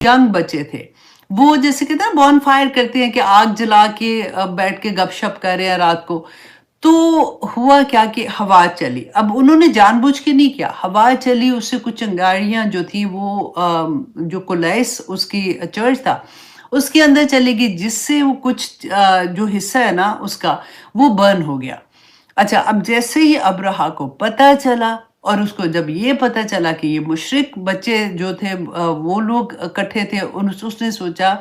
Young बच्चे थे, वो जैसे कहते हैं बॉन फायर करते हैं कि आग जला के बैठ के गपशप कर रहे हैं रात को। तो हुआ क्या कि हवा चली। अब उन्होंने जानबूझ के नहीं किया, हवा चली, उससे कुछ चिंगारियाँ जो थी वो जो कोलैस उसकी चर्च था, उसके अंदर चली गई, जिससे वो कुछ जो हिस्सा है ना उसका, वो बर्न हो गया। अच्छा, अब जैसे ही अब्रहा को पता चला, और उसको जब ये पता चला कि ये मुशरिक बच्चे जो थे वो लोग इकट्ठे थे, उसने सोचा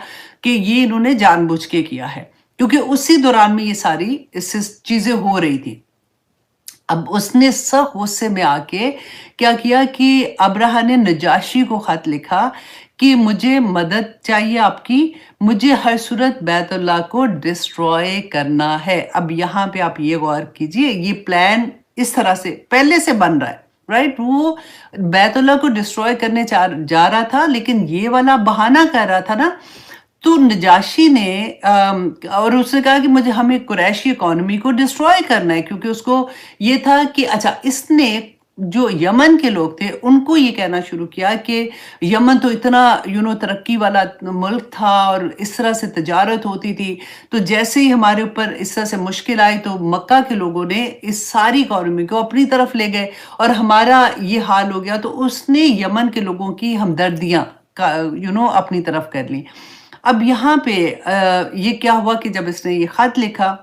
कि ये इन्होंने जानबूझ के किया है, क्योंकि उसी दौरान में ये सारी इससे चीजें हो रही थी। अब उसने सब गुस्से में आके क्या किया कि अब्राहा ने नजाशी को खत लिखा कि मुझे मदद चाहिए आपकी, मुझे हर सूरत बैतुल्लाह को डिस्ट्रॉय करना है। अब यहाँ पे आप ये गौर कीजिए, ये प्लान इस तरह से पहले से बन रहा है, राइट? वो बैतुल्लाह को डिस्ट्रॉय करने जा रहा था, लेकिन ये वाला बहाना कर रहा था ना। तो नजाशी ने और उसने कहा कि मुझे हमें कुरैशी इकोनॉमी को डिस्ट्रॉय करना है, क्योंकि उसको ये था कि अच्छा, इसने जो यमन के लोग थे उनको ये कहना शुरू किया कि यमन तो इतना तरक्की वाला मुल्क था और इस तरह से तजारत होती थी, तो जैसे ही हमारे ऊपर इस तरह से मुश्किल आई तो मक्का के लोगों ने इस सारी इकोनॉमी को अपनी तरफ ले गए और हमारा ये हाल हो गया। तो उसने यमन के लोगों की हमदर्दियां अपनी तरफ कर ली। अब यहाँ पे ये क्या हुआ कि जब इसने ये खत लिखा,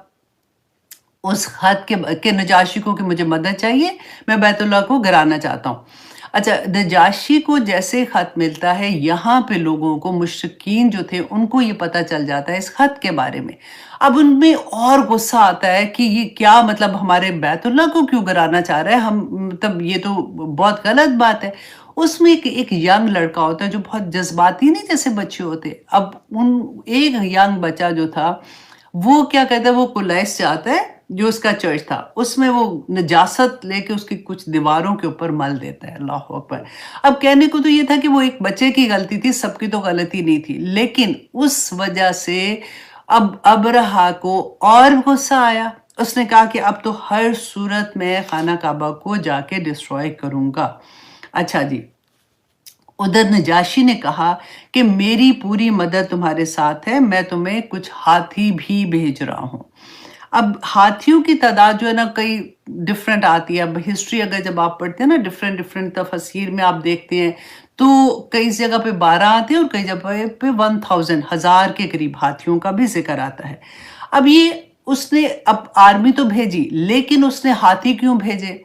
उस खत के नजाशी को कि मुझे मदद चाहिए, मैं बैतुल्लाह को गिराना चाहता हूँ। अच्छा, नजाशी को जैसे खत मिलता है, यहाँ पे लोगों को, मुशरिकीन जो थे उनको ये पता चल जाता है इस खत के बारे में। अब उनमें और गुस्सा आता है कि ये क्या मतलब, हमारे बैतुल्लाह को क्यों गिराना चाह रहा है, हम मतलब ये तो बहुत गलत बात है। उसमें एक यंग लड़का होता है जो बहुत जज्बाती, नहीं जैसे बच्चे होते। अब एक यंग बच्चा जो था वो क्या कहता है, वो कुलैस जाता है जो उसका चर्च था, उसमें वो नजासत लेके उसकी कुछ दीवारों के ऊपर मल देता है। अल्लाह अकबर। अब कहने को तो ये था कि वो एक बच्चे की गलती थी, सबकी तो गलती नहीं थी, लेकिन उस वजह से अब अब्रहा को और गुस्सा आया। उसने कहा कि अब तो हर सूरत में खाना काबा को जाके डिस्ट्रॉय करूंगा। अच्छा जी, उधर नजाशी ने कहा कि मेरी पूरी मदद तुम्हारे साथ है, मैं तुम्हें कुछ हाथी भी भेज रहा हूं। अब हाथियों की तादाद जो है ना, कई डिफरेंट आती है। अब हिस्ट्री अगर जब आप पढ़ते हैं ना, डिफरेंट डिफरेंट तफसीर में आप देखते हैं तो कई जगह पे 12 आते हैं और कई जगह पे 1000 के करीब हाथियों का भी जिक्र आता है। अब ये उसने अब आर्मी तो भेजी, लेकिन उसने हाथी क्यों भेजे?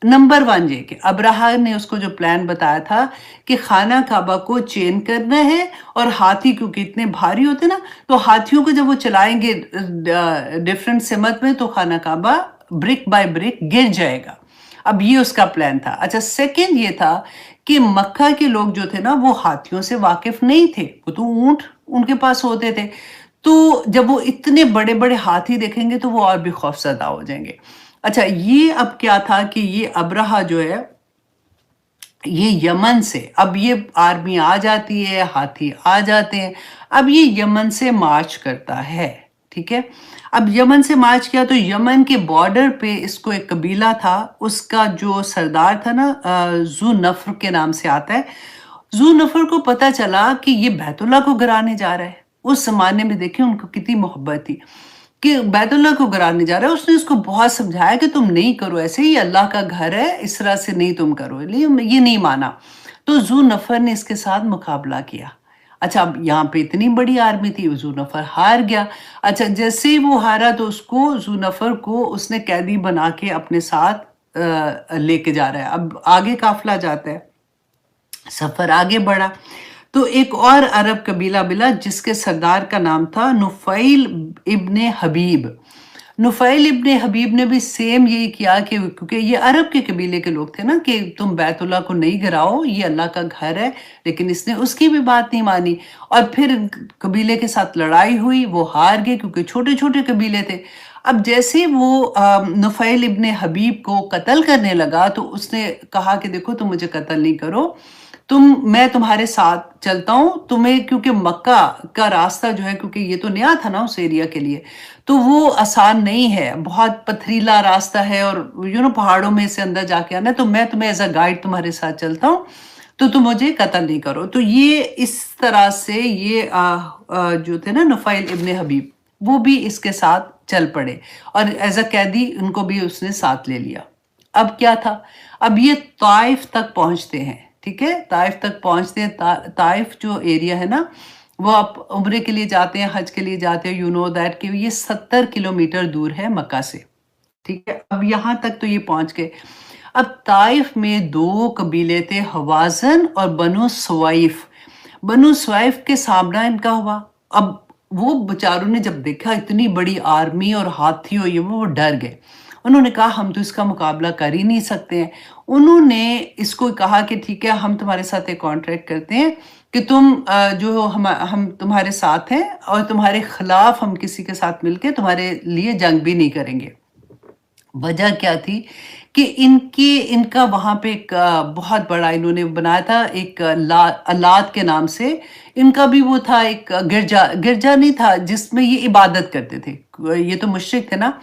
नंबर वन ये कि अब्राहा ने उसको जो प्लान बताया था कि खाना काबा को चेन करना है, और हाथी क्योंकि इतने भारी होते ना, तो हाथियों को जब वो चलाएंगे डिफरेंट सिमत में, तो खाना काबा ब्रिक बाय ब्रिक गिर जाएगा। अब ये उसका प्लान था। अच्छा, सेकंड ये था कि मक्का के लोग जो थे ना, वो हाथियों से वाकिफ नहीं थे, वो तो ऊंट उनके पास होते थे। तो जब वो इतने बड़े बड़े हाथी देखेंगे तो वो और भी खौफजदा हो जाएंगे। अच्छा, ये अब क्या था कि ये अब्राहा जो है, ये यमन से, अब ये आर्मी आ जाती है, हाथी आ जाते हैं, अब ये यमन से मार्च करता है। ठीक है, अब यमन से मार्च किया तो यमन के बॉर्डर पे इसको एक कबीला था, उसका जो सरदार था ना, जू नफर के नाम से आता है। जू नफर को पता चला कि ये बैतुल्लाह को गिराने जा रहा है। उस जमाने में देखें उनको कितनी मोहब्बत थी कि बैतुल्लाह को गिराने जा रहा है। उसने उसको बहुत समझाया कि तुम नहीं करो ऐसे, ही अल्लाह का घर है, इस तरह से नहीं तुम करो, ये नहीं माना। तो जू नफर ने इसके साथ मुकाबला किया। अच्छा, अब यहाँ पे इतनी बड़ी आर्मी थी, जू नफर हार गया। अच्छा, जैसे ही वो हारा तो उसको, जू नफर को उसने कैदी बना के अपने साथ लेके जा रहा है। अब आगे काफिला जाता है, सफर आगे बढ़ा तो एक और अरब कबीला मिला जिसके सरदार का नाम था नुफैल इब्ने हबीब। नुफैल इब्ने हबीब ने भी सेम यही किया कि क्योंकि ये अरब के कबीले के लोग थे ना, कि तुम बैतुल्लाह को नहीं गिराओ, ये अल्लाह का घर है, लेकिन इसने उसकी भी बात नहीं मानी और फिर कबीले के साथ लड़ाई हुई। वो हार गए क्योंकि छोटे छोटे कबीले थे। अब जैसे वो नुफैल इब्ने हबीब को कत्ल करने लगा तो उसने कहा कि देखो, तुम मुझे कत्ल नहीं करो, मैं तुम्हारे साथ चलता हूँ तुम्हें, क्योंकि मक्का का रास्ता जो है, क्योंकि ये तो नया था ना उस एरिया के लिए, तो वो आसान नहीं है, बहुत पथरीला रास्ता है और पहाड़ों में से अंदर जाके आना है, तो मैं तुम्हें एज अ गाइड तुम्हारे साथ चलता हूँ, तो तुम मुझे कत्ल नहीं करो। तो ये इस तरह से ये जो थे ना नुफैल इब्न हबीब, वो भी इसके साथ चल पड़े और एज़ अ कैदी उनको भी उसने साथ ले लिया। अब क्या था? अब ये ताइफ तक पहुँचते हैं, ठीक है? ताइफ तक पहुँचते हैं। ताइफ जो एरिया है ना, वो आप उम्रे के लिए जाते हैं, हज के लिए जाते हैं, यू नो दैट कि ये 70 किलोमीटर दूर है मक्का से, ठीक है? अब यहाँ तक तो ये पहुँच गए। अब ताइफ में 2 कबीले थे, हवाज़न और बनु सुवाइफ। बनु सुवाइफ के सामना इनका हुआ। अब वो बेचारों ने जब देखा इतनी बड़ी आर्मी और हाथियों ये वो डर गए। उन्होंने कहा हम तो इसका मुकाबला कर ही नहीं सकते हैं। उन्होंने इसको कहा कि ठीक है, हम तुम्हारे साथ एक कॉन्ट्रैक्ट करते हैं कि तुम जो हम तुम्हारे साथ हैं और तुम्हारे खिलाफ हम किसी के साथ मिलके तुम्हारे लिए जंग भी नहीं करेंगे। वजह क्या थी कि इनका वहाँ पे एक बहुत बड़ा इन्होंने बनाया था एक अल्लात के नाम से। इनका भी वो था एक गिरजा नहीं था जिसमें ये इबादत करते थे। ये तो मुशरिक थे ना।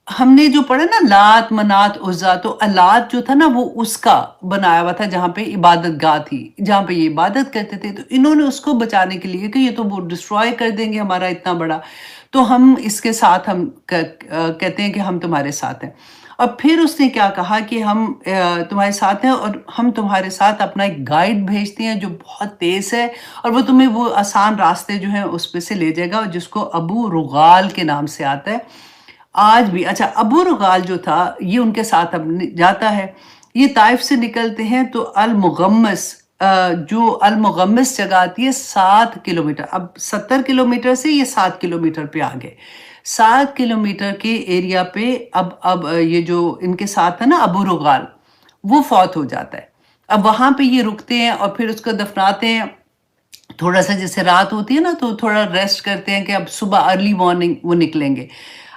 हमने जो पढ़ा ना लात, मनात, उज़्ज़ा, तो अल्लात जो था ना वो उसका बनाया हुआ था जहाँ पे इबादत गाह थी, जहाँ पे ये इबादत करते थे। तो इन्होंने उसको बचाने के लिए कि ये तो वो डिस्ट्रॉय कर देंगे हमारा इतना बड़ा, तो हम इसके साथ कहते हैं कि हम तुम्हारे साथ हैं। और फिर उसने क्या कहा कि हम तुम्हारे साथ हैं और हम तुम्हारे साथ अपना एक गाइड भेजते हैं जो बहुत तेज़ है और वो तुम्हें वो आसान रास्ते जो हैं उस पे से ले जाएगा, और जिसको अबू रुगाल के नाम से आता है आज भी। अच्छा, अबू रुगाल जो था ये उनके साथ अब जाता है। ये ताइफ से निकलते हैं तो जो अल मुगम्मस जगह आती है 7 किलोमीटर। अब 70 किलोमीटर से ये 7 किलोमीटर पे आ गए। 7 किलोमीटर के एरिया पे अब ये जो इनके साथ है ना अबू रुगाल, वो फौत हो जाता है। अब वहाँ पे ये रुकते हैं और फिर उसको दफनाते हैं। थोड़ा-सा जैसे रात होती है ना तो थोड़ा रेस्ट करते हैं कि अब सुबह अर्ली मॉर्निंग वो निकलेंगे।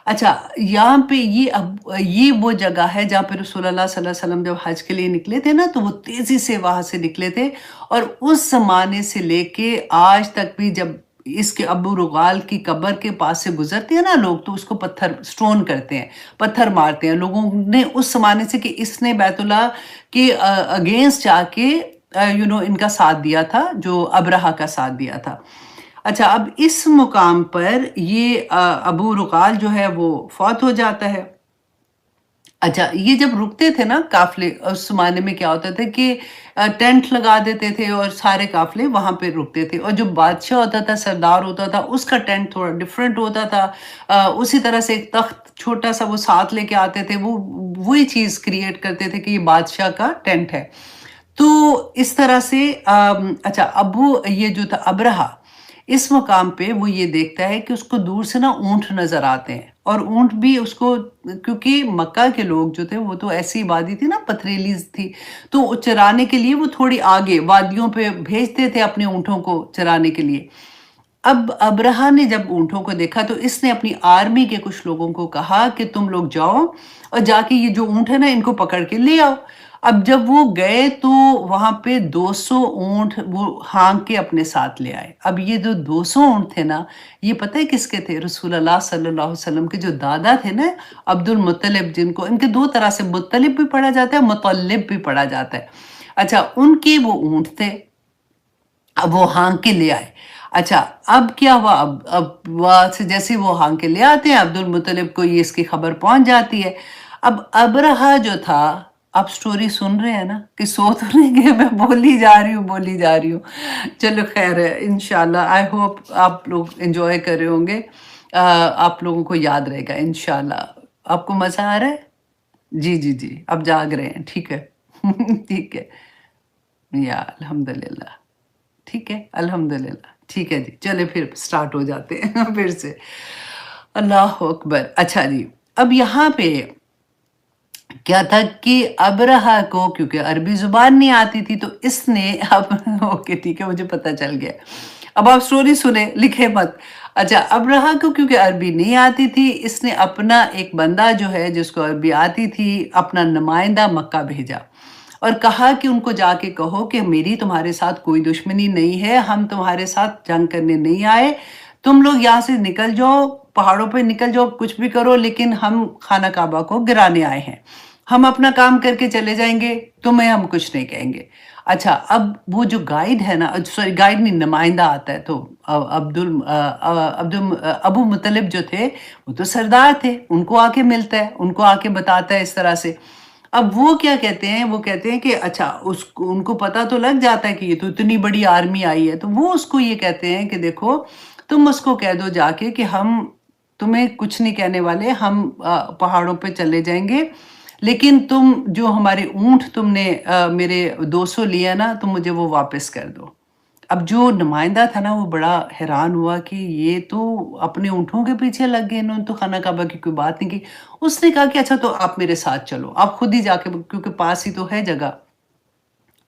अच्छा, यहाँ पे ये वो जगह है जहाँ पे रसूलुल्लाह सल्लल्लाहु अलैहि वसल्लम जब हज के लिए निकले थे ना तो वो तेज़ी से वहाँ से निकले थे, और उस ज़माने से लेके आज तक भी जब इसके अबू रुगाल की कब्र के पास से गुज़रते हैं ना लोग तो उसको स्टोन करते हैं, पत्थर मारते हैं। लोगों ने उस ज़माने से कि इसने बैतुल्लाह के अगेंस्ट जाके इनका साथ दिया था, जो अबरहा का साथ दिया था। अच्छा, अब इस मुकाम पर ये अबू रुगाल जो है वो फौत हो जाता है। अच्छा, ये जब रुकते थे ना काफ़िले, उस ज़माने में क्या होता था कि टेंट लगा देते थे और सारे काफ़िले वहाँ पे रुकते थे, और जो बादशाह होता था, सरदार होता था, उसका टेंट थोड़ा डिफरेंट होता था। उसी तरह से एक तख्त छोटा-सा वो साथ लेके आते थे, वो वही चीज़ क्रिएट करते थे कि ये बादशाह का टेंट है। तो इस तरह से अच्छा, ये जो था अबरहा, इस मकाम पे वो ये देखता है कि उसको दूर से ना ऊँट नज़र आते हैं, और ऊँट भी उसको, क्योंकि मक्का के लोग जो थे वो तो ऐसी वादी थी ना, पथरीली थी, तो चराने के लिए वो थोड़ी आगे वादियों पे भेजते थे अपने ऊँटों को चराने के लिए। अब अबरहा ने जब ऊँटों को देखा तो इसने अपनी आर्मी के कुछ लोगों को कहा कि तुम लोग जाओ और जाके ये जो ऊँट है ना इनको पकड़ के ले आओ। अब जब वो गए तो वहाँ पे 200 ऊँट वो हाँक के अपने साथ ले आए। अब ये जो 200 ऊँट थे ना, ये पता है किसके थे? रसूलुल्लाह सल्लल्लाहु अलैहि वसल्लम के जो दादा थे ना, अब्दुल मुत्तलिब, जिनको इनके 2 तरह से मुत्तलिब भी पढ़ा जाता है, मुतल्लिब भी पढ़ा जाता है। अच्छा, उनके वो ऊँट थे, अब वो हाँक के ले आए। अच्छा, अब क्या हुआ? अब वहाँ से जैसे वो हाँक के ले आते हैं, अब्दुल मुत्तलिब को ये इसकी खबर पहुँच जाती है। अब अबरहा जो था, आप स्टोरी सुन रहे हैं ना कि सो तो नहीं गए, मैं बोली जा रही हूँ। चलो खैर है, इंशाल्लाह आई होप आप लोग एन्जॉय कर रहे होंगे। आप लोगों को याद रहेगा इंशाल्लाह। आपको मज़ा आ रहा है? जी, जी, जी, आप जाग रहे हैं, ठीक है। ठीक है। या अल्हम्दुलिल्लाह। ठीक है, अल्हम्दुलिल्लाह। ठीक है जी, चलिए फिर स्टार्ट हो जाते हैं फिर से। अल्लाह अकबर। अच्छा जी, अब यहाँ पे क्या था कि अबरहा को क्योंकि अरबी ज़ुबान नहीं आती थी तो इसने अब ओके ठीक है, मुझे पता चल गया। अब आप स्टोरी सुने, लिखे मत। अच्छा, अबरहा को क्योंकि अरबी नहीं आती थी, इसने अपना एक बंदा जो है जिसको अरबी आती थी, अपना नुमाइंदा मक्का भेजा और कहा कि उनको जाके कहो कि मेरी तुम्हारे साथ कोई दुश्मनी नहीं है, हम तुम्हारे साथ जंग करने नहीं आए, तुम लोग यहाँ से निकल जाओ, पहाड़ों पे निकल जाओ, कुछ भी करो, लेकिन हम खाना काबा को गिराने आए हैं। हम अपना काम करके चले जाएंगे, तुम्हें हम कुछ नहीं कहेंगे। अच्छा, अब वो जो गाइड है ना, सॉरी गाइड नहीं, नुमाइंदा आता है, तो अबू मुत्तलिब जो थे, वो तो सरदार थे, उनको आके मिलता है, उनको आके बताता है इस तरह से। अब वो क्या कहते हैं, वो कहते हैं कि अच्छा, उसको उनको पता तो लग जाता है कि ये तो इतनी बड़ी आर्मी आई है, तो वो उसको ये कहते हैं कि देखो, तुम उसको कह दो जाके कि हम तुम्हें कुछ नहीं कहने वाले, हम पहाड़ों पे चले जाएँगे, लेकिन तुम जो हमारे ऊँट तुमने मेरे 200 लिया ना, तुम मुझे वो वापस कर दो। अब जो नुमाइंदा था ना, वो बड़ा हैरान हुआ कि ये तो अपने ऊँटों के पीछे लग गए, इन्होंने तो खाना काबा की कोई बात नहीं की। उसने कहा कि अच्छा, तो आप मेरे साथ चलो, आप खुद ही जाके, क्योंकि पास ही तो है जगह,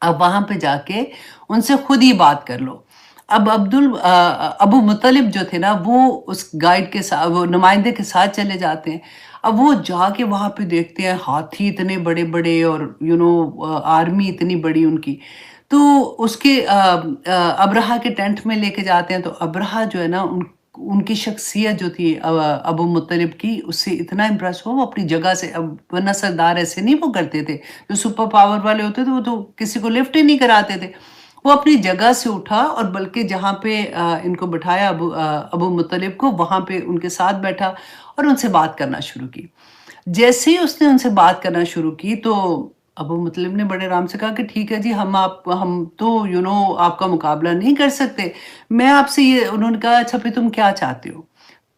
अब वहाँ पे जाके उनसे खुद ही बात कर लो। अब अबू मुत्तलिब जो थे ना, वो उस गाइड के साथ, वो नुमाइंदे के साथ चले जाते हैं। अब वो जाके वहाँ पे देखते हैं हाथी इतने बड़े-बड़े और आर्मी इतनी बड़ी उनकी। तो उसके अब्रहा के टेंट में लेके जाते हैं, तो अब्रहा जो है ना, उनकी शख्सियत जो थी अबू मुत्तलिब की, उससे इतना इम्प्रेस हुआ, वो अपनी जगह से, अब वरना सरदार ऐसे नहीं वो करते थे। जो सुपर पावर वाले होते थे, वो तो किसी को लिफ्ट ही नहीं कराते थे। वो अपनी जगह से उठा और बल्कि जहाँ पे इनको बिठाया अबू मुत्तलिब को, वहाँ पे उनके साथ बैठा और उनसे बात करना शुरू की। जैसे ही उसने उनसे बात करना शुरू की, तो अबू मुत्तलिब ने बड़े आराम से कहा कि ठीक है जी, हम तो आपका मुकाबला नहीं कर सकते। मैं आपसे ये, उन्होंने कहा अच्छा, फिर तुम क्या चाहते हो?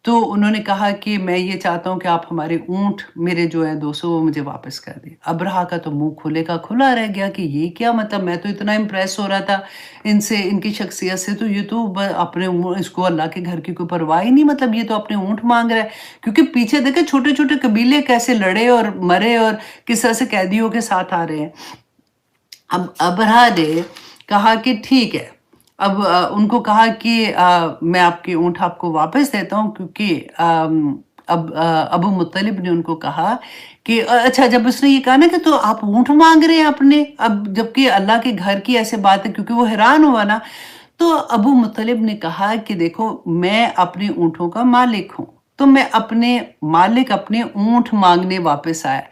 तो उन्होंने कहा कि मैं ये चाहता हूँ कि आप हमारे ऊँट, मेरे जो हैं 200, वो मुझे वापस कर दें। अब्रहा का तो मुँह खुले का खुला रह गया कि ये क्या मतलब, मैं तो इतना इम्प्रेस हो रहा था इनसे, इनकी शख्सियत से, तो ये तो अपने इसको अल्लाह के घर की कोई परवाह ही नहीं, मतलब ये तो अपने ऊँट माँग रहा है। क्योंकि पीछे देखे छोटे-छोटे कबीले कैसे लड़े और मरे और किस तरह से कैदियों के साथ आ रहे हैं। अब अबरहा ने कहा कि ठीक है। अब उनको कहा कि मैं आपके ऊँट आपको वापस देता हूँ, क्योंकि अबू मुत्तलिब ने उनको कहा कि अच्छा, जब उसने ये कहा ना कि तो आप ऊँट माँग रहे हैं अपने, अब जबकि अल्लाह के घर की ऐसे बात है, क्योंकि वो हैरान हुआ ना, तो अबू मुत्तलिब ने कहा कि देखो, मैं अपने ऊँटों का मालिक हूँ, तो मैं अपने मालिक, अपने ऊँट माँगने वापस आया।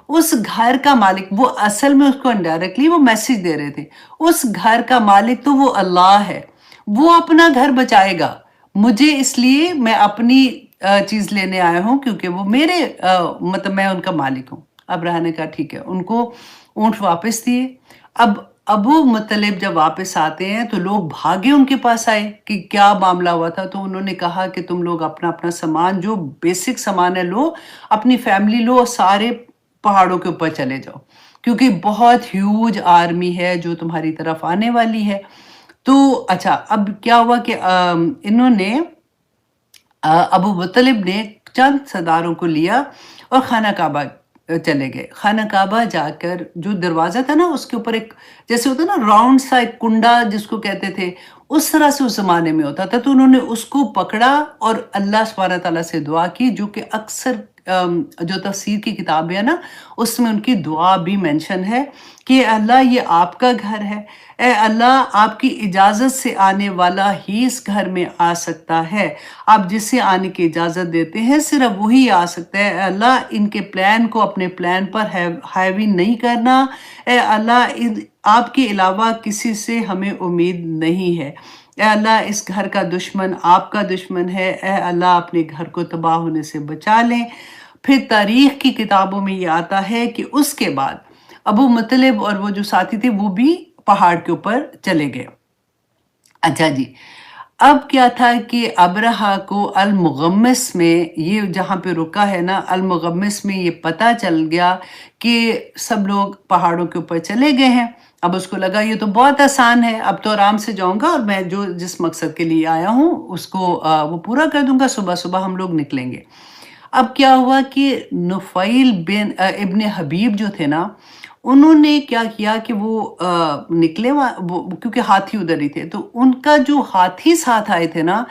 उस घर का मालिक, वो असल में उसको इनडायरेक्टली वो मैसेज दे रहे थे। उस घर का मालिक तो वो अल्लाह है। वो अपना घर बचाएगा। मुझे इसलिए, मैं अपनी चीज़ लेने आया हूँ, क्योंकि वो मेरे मतलब मैं उनका मालिक हूँ। अब्राहा ने कहा ठीक है, उनको ऊँट वापस दिए। अब अबू मुत्तलिब जब वापस आते हैं, तो लोग भागे उनके पास आए कि क्या मामला हुआ था, तो उन्होंने कहा कि तुम लोग अपना-अपना सामान, जो बेसिक सामान है, लो, अपनी फैमिली लो और सारे पहाड़ों के ऊपर चले जाओ, क्योंकि बहुत ह्यूज आर्मी है जो तुम्हारी तरफ आने वाली है। तो अच्छा, अब क्या हुआ कि इन्होंने अबू मुत्तलिब ने चंद सरदारों को लिया और खाना काबा चले गए। खाना काबा जाकर जो दरवाज़ा था ना, उसके ऊपर एक, जैसे होता है ना राउंड सा एक कुंडा जिसको कहते थे, उस तरह से उस ज़माने में होता था। तो उन्होंने उसको पकड़ा और अल्लाह सुब्हानह तआला से दुआ की, जो कि अक्सर जो तफ़सीर की किताबें हैं ना, उसमें उनकी दुआ भी मेंशन है कि अल्लाह, ये आपका घर है। ए अल्लाह, आपकी इजाज़त से आने वाला ही इस घर में आ सकता है। आप जिसे आने की इजाज़त देते हैं, सिर्फ़ वही आ सकता है। अल्लाह, इनके प्लान को अपने प्लान पर हावी नहीं करना। ए अल्लाह, आपके अलावा किसी से हमें उम्मीद नहीं है। ए अल्लाह, इस घर का दुश्मन आपका दुश्मन है। ए अल्लाह, अपने घर को तबाह होने से बचा लें। फिर तारीख़ की किताबों में ये आता है कि उसके बाद अबू मुत्तलिब और वो जो साथी थे, वो भी पहाड़ के ऊपर चले गए। अच्छा जी, अब क्या था कि अब्रहा को अल-मुग़म्मिस में, ये जहाँ पे रुका है ना, अल-मुग़म्मिस में ये पता चल गया कि सब लोग पहाड़ों के ऊपर चले गए हैं। अब उसको लगा ये तो बहुत आसान है, अब तो आराम से जाऊँगा और मैं जो जिस मकसद के लिए आया हूँ, उसको वो पूरा कर दूँगा, सुबह-सुबह हम लोग निकलेंगे। अब क्या हुआ कि नुफ़ैल बिन इब्न हबीब जो थे ना, उन्होंने क्या किया कि वो निकले वहाँ, वो क्योंकि हाथी उधर ही थे, तो उनका जो हाथी साथ आए थे ना,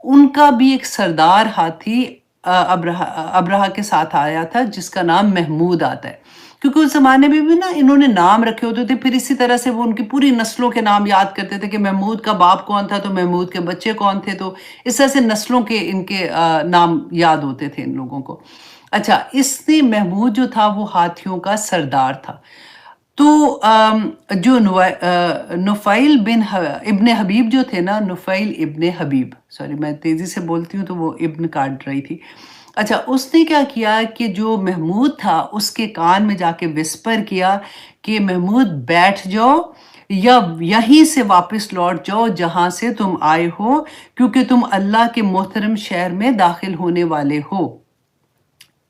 उनका भी एक सरदार हाथी अब्रहा के साथ आया था, जिसका नाम महमूद आता है। क्योंकि उस ज़माने में भी ना इन्होंने नाम रखे होते थे, फिर इसी तरह से वो उनकी पूरी नस्लों के नाम याद करते थे कि महमूद का बाप कौन था, तो महमूद के बच्चे कौन थे, तो इस तरह से नस्लों के इनके नाम याद होते थे इन लोगों को। अच्छा, इसने महमूद जो था, वो हाथियों का सरदार था। تو جو نفیل ابن حبیب جو تھے نا، نفیل ابن حبیب، سوری میں تیزی سے بولتی ہوں تو وہ ابن کاٹ رہی تھی۔ اچھا، اس نے کیا کیا کہ جو محمود تھا اس کے کان میں جا کے وسپر کیا کہ محمود بیٹھ جاؤ یا یہیں سے واپس لوٹ جاؤ جہاں سے تم آئے ہو، کیونکہ تم اللہ کے محترم شہر میں داخل ہونے والے ہو۔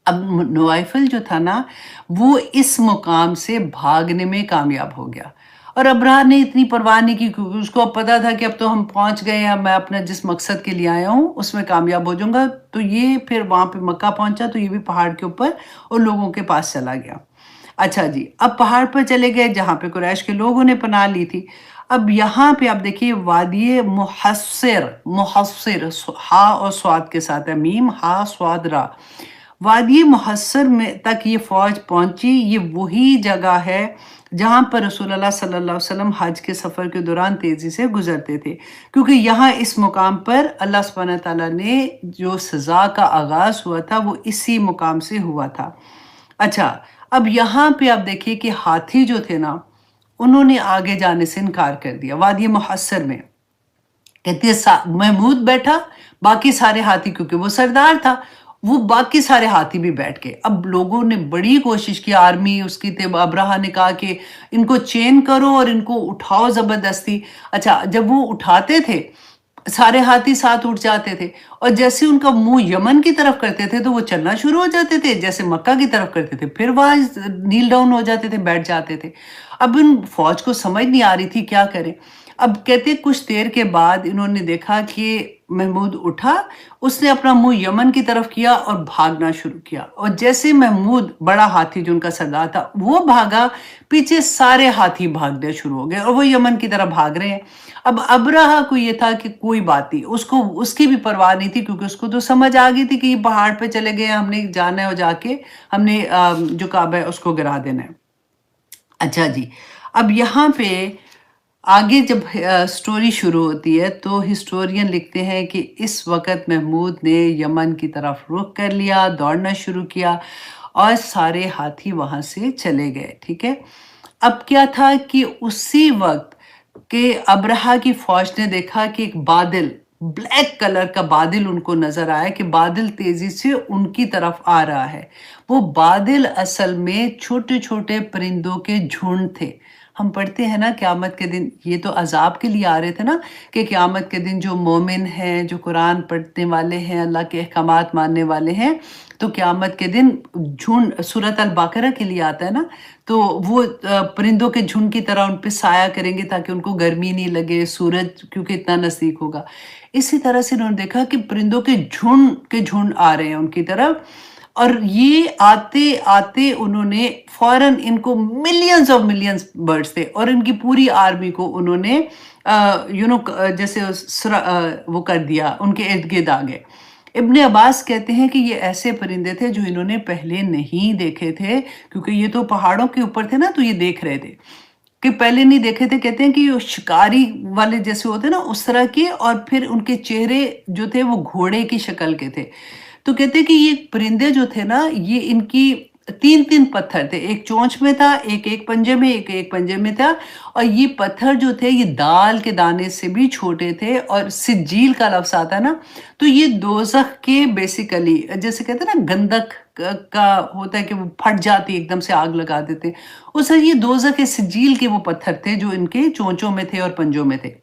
اب نوائفل جو تھا نا، وہ اس مقام سے بھاگنے میں کامیاب ہو گیا، اور ابرہہ نے اتنی پرواہ نہیں کی کیونکہ اس کو اب پتا تھا کہ اب تو ہم پہنچ گئے ہیں، میں اپنا جس مقصد کے لیے آیا ہوں اس میں کامیاب ہو جاؤں گا۔ تو یہ پھر وہاں پہ مکہ پہنچا تو یہ بھی پہاڑ کے اوپر اور لوگوں کے پاس چلا گیا۔ اچھا جی، اب پہاڑ پر چلے گئے جہاں پہ قریش کے لوگوں نے پناہ لی تھی۔ اب یہاں پہ آپ دیکھیے وادی محصر، محصر ہا اور سواد کے ساتھ ہے، میم ہا سواد را، وادی محصر میں تک یہ فوج پہنچی۔ یہ وہی جگہ ہے جہاں پر رسول اللہ صلی اللہ علیہ وسلم حج کے سفر کے دوران تیزی سے گزرتے تھے، کیونکہ یہاں اس مقام پر اللہ سبحانہ تعالیٰ نے جو سزا کا آغاز ہوا تھا وہ اسی مقام سے ہوا تھا۔ اچھا، اب یہاں پہ آپ دیکھیے کہ ہاتھی جو تھے نا، انہوں نے آگے جانے سے انکار کر دیا وادی محصر میں۔ کہتے ہیں محمود بیٹھا، باقی سارے ہاتھی، کیونکہ وہ سردار تھا، وہ باقی سارے ہاتھی بھی بیٹھ گئے۔ اب لوگوں نے بڑی کوشش کی، آرمی اس کی تھے، ابرہہ نے کہا کہ ان کو چین کرو اور ان کو اٹھاؤ زبردستی۔ اچھا، جب وہ اٹھاتے تھے سارے ہاتھی ساتھ اٹھ جاتے تھے، اور جیسے ان کا منہ یمن کی طرف کرتے تھے تو وہ چلنا شروع ہو جاتے تھے، جیسے مکہ کی طرف کرتے تھے پھر وہاں نیل ڈاؤن ہو جاتے تھے، بیٹھ جاتے تھے۔ اب ان فوج کو سمجھ نہیں آ رہی تھی کیا کریں۔ اب کہتے کچھ دیر کے بعد انہوں نے دیکھا کہ محمود اٹھا، اس نے اپنا منہ یمن کی طرف کیا اور بھاگنا شروع کیا، اور جیسے محمود بڑا ہاتھی جو ان کا سردار تھا وہ بھاگا، پیچھے سارے ہاتھی بھاگنے شروع ہو گئے اور وہ یمن کی طرف بھاگ رہے ہیں۔ اب ابرہہ کو یہ تھا کہ کوئی بات نہیں، اس کی بھی پرواہ نہیں تھی، کیونکہ اس کو تو سمجھ آ گئی تھی کہ یہ پہاڑ پہ چلے گئے، ہم نے جانا ہے اور جا کے ہم نے جو کعبہ ہے اس کو گرا دینا ہے۔ اچھا جی، اب یہاں پہ آگے جب سٹوری شروع ہوتی ہے تو ہسٹورین لکھتے ہیں کہ اس وقت محمود نے یمن کی طرف رخ کر لیا، دوڑنا شروع کیا اور سارے ہاتھی وہاں سے چلے گئے۔ ٹھیک ہے، اب کیا تھا کہ اسی وقت کہ ابرہہ کی فوج نے دیکھا کہ ایک بادل، بلیک کلر کا بادل ان کو نظر آیا کہ بادل تیزی سے ان کی طرف آ رہا ہے۔ وہ بادل اصل میں چھوٹے چھوٹے پرندوں کے جھنڈ تھے۔ ہم پڑھتے ہیں نا قیامت کے دن، یہ تو عذاب کے لیے آ رہے تھے نا، کہ قیامت کے دن جو مومن ہیں، جو قرآن پڑھنے والے ہیں، اللہ کے احکامات ماننے والے ہیں، تو قیامت کے دن جھنڈ، سورۃ البقرہ کے لیے آتا ہے نا، تو وہ پرندوں کے جھنڈ کی طرح ان پہ سایہ کریں گے تاکہ ان کو گرمی نہیں لگے، سورج کیونکہ اتنا نزدیک ہوگا۔ اسی طرح سے انہوں نے دیکھا کہ پرندوں کے جھنڈ آ رہے ہیں ان کی طرف، اور یہ آتے آتے انہوں نے فوراً، ان کو ملینز آف ملینز برڈز تھے، اور ان کی پوری آرمی کو انہوں نے جیسے وہ کر دیا، ان کے ارد گرد آ گئے۔ ابن عباس کہتے ہیں کہ یہ ایسے پرندے تھے جو انہوں نے پہلے نہیں دیکھے تھے، کیونکہ یہ تو پہاڑوں کے اوپر تھے نا، تو یہ دیکھ رہے تھے کہ پہلے نہیں دیکھے تھے۔ کہتے ہیں کہ یہ شکاری والے جیسے ہوتے نا اس طرح کے، اور پھر ان کے چہرے جو تھے وہ گھوڑے کی شکل کے تھے۔ تو کہتے ہیں کہ یہ پرندے جو تھے نا، یہ ان کی تین پتھر تھے، ایک چونچ میں تھا، ایک پنجے میں، ایک پنجے میں تھا، اور یہ پتھر جو تھے یہ دال کے دانے سے بھی چھوٹے تھے، اور سجیل کا لفظ آتا ہے نا، تو یہ دوزخ کے بیسیکلی جیسے کہتے ہیں نا گندک کا ہوتا ہے کہ وہ پھٹ جاتی ایک دم سے آگ لگا دیتے، اس سے یہ دوزخ کے سجیل کے وہ پتھر تھے جو ان کے چونچوں میں تھے اور پنجوں میں تھے۔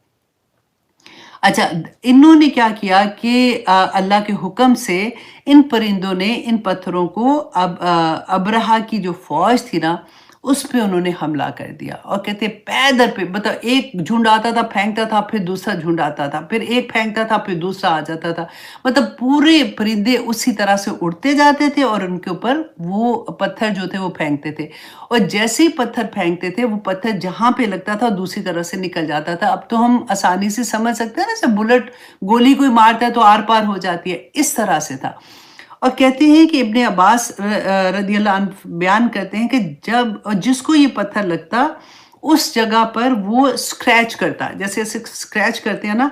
اچھا، انہوں نے کیا کیا کہ اللہ کے حکم سے ان پرندوں نے ان پتھروں کو ابرہہ کی جو فوج تھی نا اس پہ انہوں نے حملہ کر دیا، اور کہتے پے در پہ، مطلب ایک جھنڈ آتا تھا پھینکتا تھا، پھر دوسرا جھنڈ آتا تھا، پھر ایک پھینکتا تھا، پھر دوسرا آ جاتا تھا، مطلب پورے پرندے اسی طرح سے اڑتے جاتے تھے اور ان کے اوپر وہ پتھر جو تھے وہ پھینکتے تھے، اور جیسے ہی پتھر پھینکتے تھے وہ پتھر جہاں پہ لگتا تھا دوسری طرح سے نکل جاتا تھا۔ اب تو ہم آسانی سے سمجھ سکتے ہیں نا، جیسے بلٹ گولی کوئی مارتا ہے تو آر پار ہو جاتی ہے، اس طرح سے تھا۔ اور کہتے ہیں کہ ابن عباس رضی اللہ عنہ بیان کرتے ہیں کہ جس کو یہ پتھر لگتا اس جگہ پر وہ سکریچ کرتا، جیسے اسے سکریچ کرتے ہیں نا،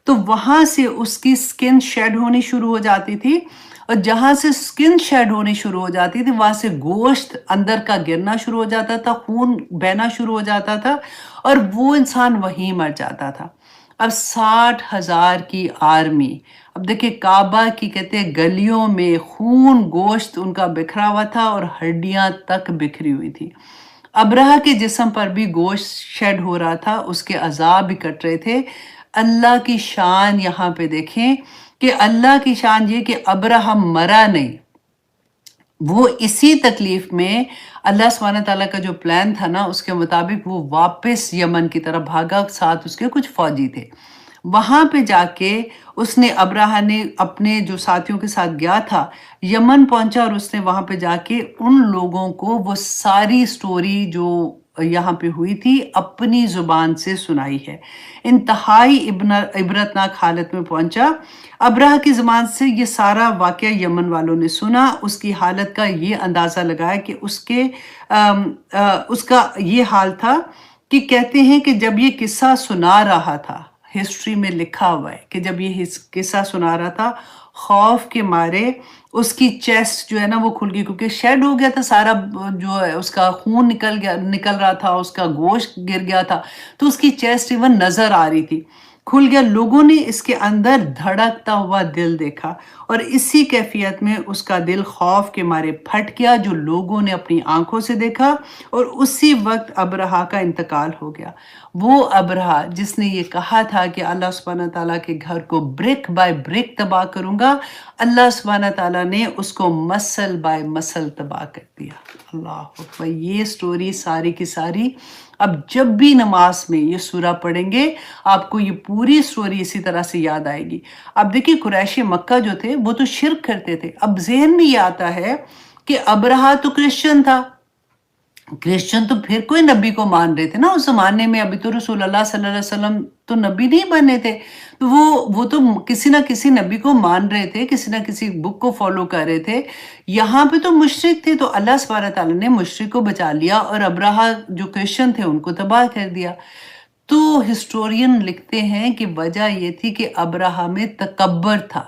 تو وہاں سے اس کی سکن شیڈ ہونی شروع ہو جاتی تھی، اور جہاں سے سکن شیڈ ہونی شروع ہو جاتی تھی وہاں سے گوشت اندر کا گرنا شروع ہو جاتا تھا، خون بہنا شروع ہو جاتا تھا، اور وہ انسان وہیں مر جاتا تھا۔ اب 60,000 کی آرمی، اب دیکھیں کعبہ کی کہتے ہیں گلیوں میں خون گوشت ان کا بکھرا ہوا تھا اور ہڈیاں تک بکھری ہوئی تھی۔ ابرہہ کے جسم پر بھی گوشت شیڈ ہو رہا تھا، اس کے عذاب بھی کٹ رہے تھے۔ اللہ کی شان یہاں پہ دیکھیں کہ اللہ کی شان یہ کہ ابرہہ مرا نہیں، وہ اسی تکلیف میں اللہ سبحانہ تعالیٰ کا جو پلان تھا نا اس کے مطابق وہ واپس یمن کی طرف بھاگا، ساتھ اس کے کچھ فوجی تھے۔ وہاں پہ جا کے اس نے ابرہہ نے اپنے جو ساتھیوں کے ساتھ گیا تھا یمن پہنچا، اور اس نے وہاں پہ جا کے ان لوگوں کو وہ ساری سٹوری جو یہاں پہ ہوئی تھی اپنی زبان سے سنائی ہے۔ انتہائی عبرتناک حالت میں پہنچا۔ ابرہہ کی زبان سے یہ سارا واقعہ یمن والوں نے سنا، اس کی حالت کا یہ اندازہ لگایا کہ اس کا یہ حال تھا کہ کہتے ہیں کہ جب یہ قصہ سنا رہا تھا، ہسٹری میں لکھا ہوا ہے کہ جب یہ قصہ سنا رہا تھا خوف کے مارے اس کی چیسٹ جو ہے نا وہ کھل گئی، کیونکہ شیڈ ہو گیا تھا سارا، جو ہے اس کا خون نکل رہا تھا، اس کا گوشت گر گیا تھا، تو اس کی چیسٹ ایون نظر آ رہی تھی، کھل گیا۔ لوگوں نے اس کے اندر دھڑکتا ہوا دل دیکھا، اور اسی کیفیت میں اس کا دل خوف کے مارے پھٹ گیا جو لوگوں نے اپنی آنکھوں سے دیکھا، اور اسی وقت ابرہہ کا انتقال ہو گیا۔ وہ ابرہہ جس نے یہ کہا تھا کہ اللہ سبحانہ تعالیٰ کے گھر کو برک بائی برک تباہ کروں گا، اللہ سبحانہ تعالیٰ نے اس کو مسل بائی مسل تباہ کر دیا۔ اللہ اکبر۔ یہ سٹوری ساری کی ساری اب جب بھی نماز میں یہ سورہ پڑھیں گے آپ کو یہ پوری سٹوری اسی طرح سے یاد آئے گی۔ اب دیکھیں قریش مکہ جو تھے وہ تو شرک کرتے تھے، اب ذہن میں یہ آتا ہے کہ ابرہہ تو کرسچن تھا، کرسچن تو پھر کوئی نبی کو مان رہے تھے نا اس زمانے میں، ابھی تو رسول اللہ صلی اللہ علیہ وسلم تو نبی نہیں بنے تھے، تو وہ تو کسی نہ کسی نبی کو مان رہے تھے، کسی نہ کسی بک کو فالو کر رہے تھے۔ یہاں پہ تو مشرک تھے، تو اللہ سبحانہ تعالیٰ نے مشرک کو بچا لیا اور ابرہہ جو کرسچن تھے ان کو تباہ کر دیا۔ تو ہسٹورین لکھتے ہیں کہ وجہ یہ تھی کہ ابرہہ میں تکبر تھا،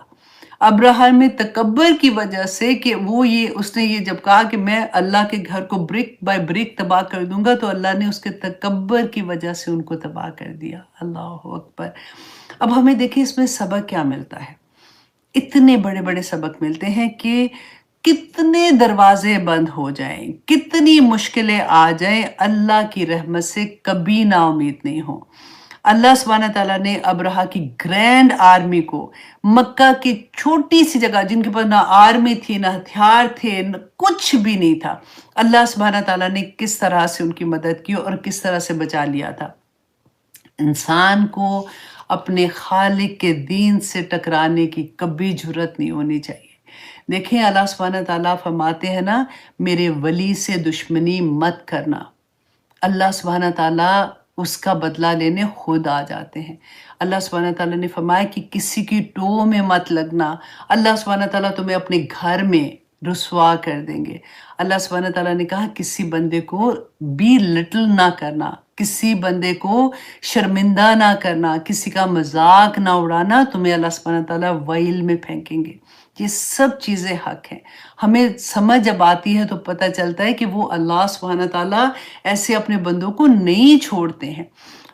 ابرہہ میں تکبر کی وجہ سے کہ اس نے یہ جب کہا کہ میں اللہ کے گھر کو برک بائی برک تباہ کر دوں گا، تو اللہ نے اس کے تکبر کی وجہ سے ان کو تباہ کر دیا۔ اللہ اکبر۔ اب ہمیں دیکھیں اس میں سبق کیا ملتا ہے، اتنے بڑے بڑے سبق ملتے ہیں کہ کتنے دروازے بند ہو جائیں، کتنی مشکلیں آ جائیں، اللہ کی رحمت سے کبھی نا امید نہیں ہو۔ اللہ سبحانہ تعالیٰ نے ابرہہ کی گرینڈ آرمی کو مکہ کی چھوٹی سی جگہ جن کے پاس نہ آرمی تھی نہ ہتھیار تھے نہ کچھ بھی نہیں تھا، اللہ سبحانہ تعالیٰ نے کس طرح سے ان کی مدد کی اور کس طرح سے بچا لیا تھا۔ انسان کو اپنے خالق کے دین سے ٹکرانے کی کبھی جرت نہیں ہونی چاہیے۔ دیکھیں اللہ سبحانہ تعالیٰ فرماتے ہیں نا میرے ولی سے دشمنی مت کرنا، اللہ سبحانہ تعالیٰ اس کا بدلہ لینے خود آ جاتے ہیں۔ اللہ سبحانہ تعالیٰ نے فرمایا کہ کسی کی ٹو میں مت لگنا، اللہ سبحانہ تعالیٰ تمہیں اپنے گھر میں رسوا کر دیں گے۔ اللہ سبحانہ تعالیٰ نے کہا کسی بندے کو بی لٹل نہ کرنا، کسی بندے کو شرمندہ نہ کرنا، کسی کا مذاق نہ اڑانا، تمہیں اللہ سبحانہ تعالیٰ ویل میں پھینکیں گے۔ یہ سب چیزیں حق ہیں، ہمیں سمجھ جب آتی ہے تو پتہ چلتا ہے کہ وہ اللہ سبحانہ تعالیٰ ایسے اپنے بندوں کو نہیں چھوڑتے ہیں۔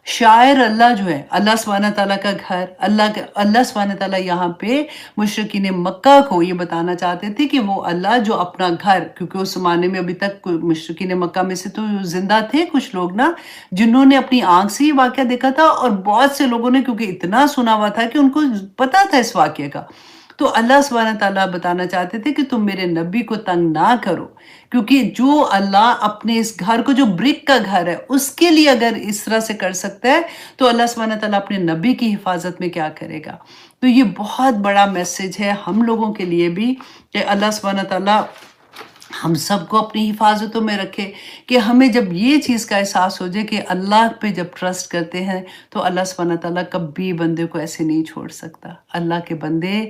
شاعر اللہ جو ہے اللہ سبحانہ تعالیٰ کا گھر، اللہ سبحانہ تعالیٰ یہاں پہ مشرکین مکہ کو یہ بتانا چاہتے تھے کہ وہ اللہ جو اپنا گھر، کیونکہ اس زمانے میں ابھی تک مشرکین مکہ میں سے تو زندہ تھے کچھ لوگ نا جنہوں نے اپنی آنکھ سے یہ واقعہ دیکھا تھا، اور بہت سے لوگوں نے کیونکہ اتنا سنا ہوا تھا کہ ان کو پتا تھا اس واقعے کا، تو اللہ سبحانہ تعالیٰ بتانا چاہتے تھے کہ تم میرے نبی کو تنگ نہ کرو، کیونکہ جو اللہ اپنے اس گھر کو جو برک کا گھر ہے اس کے لیے اگر اس طرح سے کر سکتا ہے تو اللہ سبحانہ تعالیٰ اپنے نبی کی حفاظت میں کیا کرے گا۔ تو یہ بہت بڑا میسج ہے ہم لوگوں کے لیے بھی کہ اللہ سبحانہ تعالیٰ ہم سب کو اپنی حفاظتوں میں رکھے، کہ ہمیں جب یہ چیز کا احساس ہو جائے کہ اللہ پہ جب ٹرسٹ کرتے ہیں تو اللہ سبحانہ تعالیٰ کبھی بندے کو ایسے نہیں چھوڑ سکتا۔ اللہ کے بندے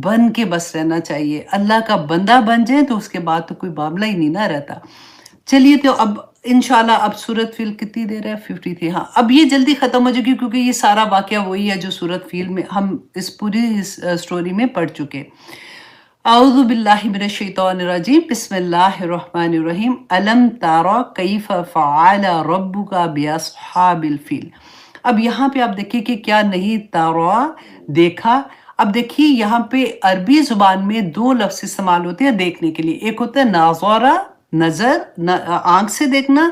بن کے بس رہنا چاہیے، اللہ کا بندہ بن جائے تو اس کے بعد تو کوئی معاملہ ہی نہیں نہ رہتا۔ چلیے تو اب इंशाल्लाह अब सूरत फ़ील कितनी देर है? 53 हाँ, अब ये जल्दी ख़त्म हो जाएगी क्योंकि ये सारा वाक़या वही है जो सूरत फ़ील में हम इस पूरी स्टोरी में पढ़ चुके। अऊज़ु बिल्लाहि मिनश शैतानिर रजीम, बिस्मिल्लाहिर रहमानिर रहीम। अलम तरा कैफ़ फ़अल रब्बुका बिअस्हाबिल फ़ील। अब यहाँ पे आप देखिए कि क्या नहीं तरा देखा। अब देखिए यहाँ पे अरबी ज़ुबान में 2 लफ्ज़ इस्तेमाल होते हैं देखने के लिए। एक होता है नाज़रा, नज़र आँख से देखना।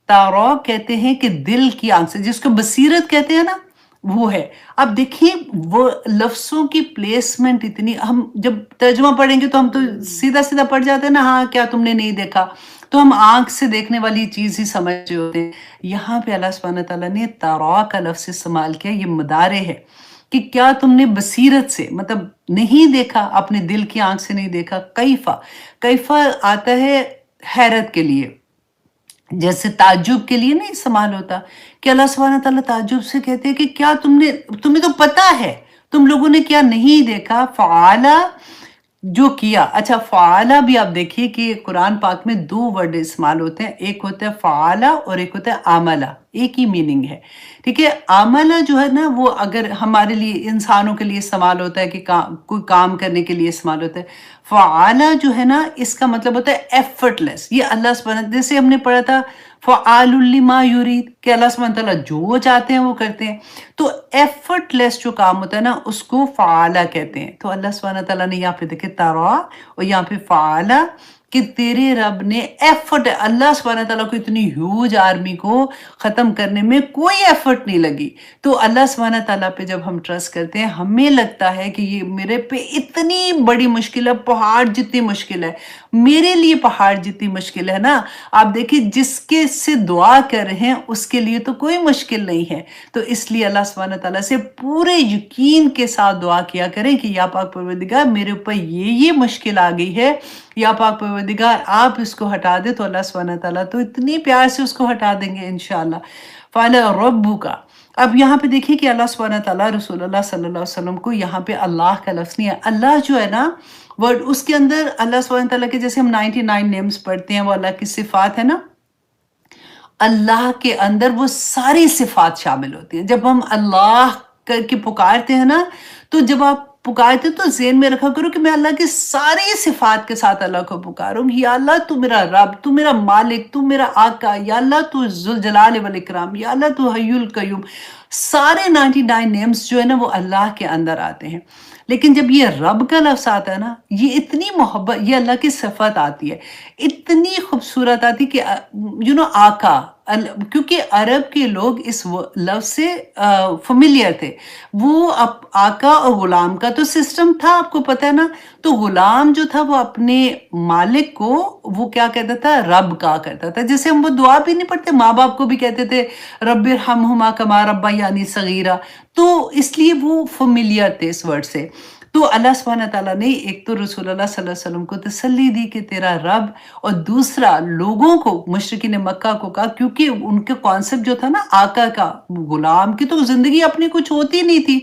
तारा कहते हैं कि दिल की आँख से, जिसको बसीरत कहते हैं ना, वो है। अब देखिए वो लफ्ज़ों की प्लेसमेंट इतनी, हम जब तर्जुमा पढ़ेंगे तो हम तो सीधा-सीधा पढ़ जाते हैं ना, हाँ, क्या तुमने नहीं देखा? तो हम आँख से देखने वाली चीज़ ही समझ रहे होते हैं। यहाँ पे अल्लाह सुब्हानहू व तआला ने तरा का लफ्ज़ इस्तेमाल किया, ये मुदारे है कि क्या तुमने बसीरत से, मतलब नहीं देखा, अपने दिल की आँख से नहीं देखा। कैफ़ा, कैफ़ा आता है हैरत के लिए, जैसे ताज्जुब के लिए नहीं इस्तेमाल होता कि अल्लाह सुब्हानहू व तआला ताज्जुब से कहते हैं कि क्या तुम्हें तो पता है, तुम लोगों ने क्या नहीं देखा? फ़अला, जो किया। अच्छा, फ़अला भी आप देखिए कि कुरान पाक में 2 वर्ड इस्तेमाल होते हैं, एक होता है फ़अला और एक होता है अमला, एक ही मीनिंग है, ठीक है? अमला जो है ना, वो अगर हमारे लिए, इंसानों के लिए इस्तेमाल होता है कि कोई काम करने के लिए इस्तेमाल होता है। फ़अला जो है ना, इसका मतलब होता है एफर्टलेस। ये अल्लाह सुब्हानहू, जैसे हमने पढ़ा था फ़अालुल लिमा युरीद, कि अल्लाह सुब्हानहू व तआला जो चाहते हैं वो करते हैं। तो एफर्टलेस जो काम होता है ना, उसको फ़अला कहते हैं। तो अल्लाह सुब्हानहू व तआला ने यहाँ पे देखिए तरा और यहाँ पे फ़अला, कि तेरे रब ने एफर्ट, अल्लाह सुब्हानहू व तआला को इतनी ह्यूज आर्मी को ख़त्म करने में कोई एफर्ट नहीं लगी। तो अल्लाह सुब्हानहू व तआला पे जब हम ट्रस्ट करते हैं, हमें लगता है कि ये मेरे पे इतनी बड़ी मुश्किल है, पहाड़ जितनी मुश्किल है, मेरे लिए पहाड़ जितनी मुश्किल है ना, आप देखिए जिसके से दुआ कर रहे हैं उसके लिए तो कोई मुश्किल नहीं है। तो इसलिए अल्लाह सुब्हानहू व तआला से पूरे यकीन के साथ दुआ किया करें कि या पाक परवरदिगार, मेरे ऊपर ये मुश्किल आ गई है, या पाक परवरदिगार आप इसको हटा दे। तो अल्लाह सुब्हानहू व तआला तो इतनी प्यार से उसको हटा देंगे इंशाअल्लाह। फ़अला रब्बुका, अब यहाँ पे देखिए कि अल्लाह सुब्हानहू व तआला रसूलुल्लाह सल्लल्लाहु अलैहि वसल्लम को यहाँ पे अल्लाह का लफ्ज़ नहीं है। अल्लाह जो है ना वर्ड, उसके अंदर अल्लाह सुब्हानहू व तआला के, जैसे हम 99 नेम्स पढ़ते हैं, वो अल्लाह की सिफ़ात है ना, अल्लाह के अंदर वो सारी सिफ़ात शामिल होती हैं। जब हम अल्लाह करके पुकारते हैं ना, तो जब आप पुकारते हो तो ज़हन में रखा करो कि मैं अल्लाह की सारी सिफ़ात के साथ अल्लाह को पुकारूँगी। या अल्लाह तू मेरा रब, तू मेरा मालिक, तू मेरा आका, या अल्लाह तू ज़ुल जलाल वल इकराम, या अल्लाह तू हय्युल कय्यूम। सारे 99 नेम्स जो है ना, वो अल्लाह के अंदर आते हैं। लेकिन जब ये रब का लफ्ज़ आता है ना, ये इतनी मोहब्बत, ये अल्लाह की सिफ़त आती है, इतनी खूबसूरत आती है कि आका, क्योंकि अरब के लोग इस लफ्ज़ से फ़ैमिलियर थे। वो आका और ग़ुलाम का तो सिस्टम था, आपको पता है ना। तो ग़ुलाम जो था वो अपने मालिक को वो क्या कहता था? रब कहा करता था। जैसे हम वो दुआ भी नहीं पढ़ते, माँ-बाप को भी कहते थे रब्बिरहमहुमा कमा रब्बयानी सगीरा। तो इसलिए वो फ़ैमिलियर थे इस वर्ड से। तो अल्लाह सुब्हानहू व तआला ने एक तो रसूलुल्लाह सल्लल्लाहु अलैहि वसल्लम को तसल्ली दी कि तेरा रब, और दूसरा लोगों को, मुशरिकीन मक्का को कहा, क्योंकि उनके कॉन्सेप्ट जो था ना आका का, गुलाम की तो ज़िंदगी अपनी कुछ होती नहीं थी,